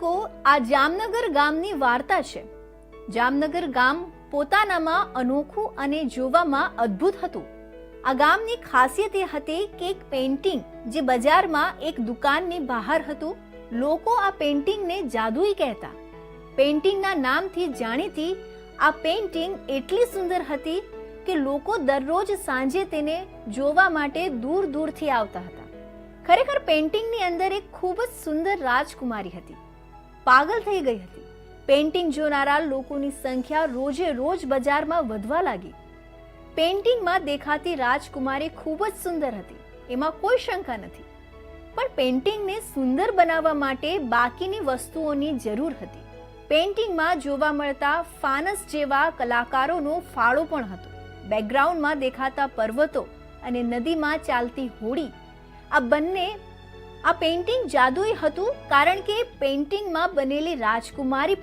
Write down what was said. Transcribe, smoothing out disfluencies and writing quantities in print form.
બાળકો, આ જામનગર ગામની વાર્તા છે. જામનગર ગામ પોતાનામાં અનોખું અને જોવામાં અદ્ભુત હતું. આ ગામની ખાસિયત એ હતી કે એક પેઇન્ટિંગ જે બજારમાં એક દુકાનની બહાર હતું. લોકો આ પેઇન્ટિંગને જાદુઈ કહેતા. પેઇન્ટિંગના નામથી જાણીતી આ પેઇન્ટિંગ એટલી સુંદર હતી કે લોકો દરરોજ સાંજે તેને જોવા માટે દૂર દૂરથી આવતા હતા. ખરેખર પેઇન્ટિંગની અંદર એક ખૂબ જ સુંદર રાજકુમારી હતી. પાગલ થઈ ગઈ હતી. પેઇન્ટિંગ જોનારા લોકોની સંખ્યા રોજે રોજ બજારમાં વધવા લાગી. પેઇન્ટિંગમાં દેખાતી રાજકુમારી ખૂબ જ સુંદર હતી, એમાં કોઈ શંકા નથી. પણ પેઇન્ટિંગને સુંદર બનાવવા માટે બાકીની વસ્તુઓની જરૂર હતી. પેઇન્ટિંગમાં જોવા મળતા ફાનસ જેવા કલાકારોનો ફાળો પણ હતો. બેકગ્રાઉન્ડમાં દેખાતા પર્વતો અને નદીમાં ચાલતી હોડી, આ પેઇન્ટિંગ જાદુઈ હતું કારણ કે પેઇન્ટિંગમાં બનેલી રાજકુમારી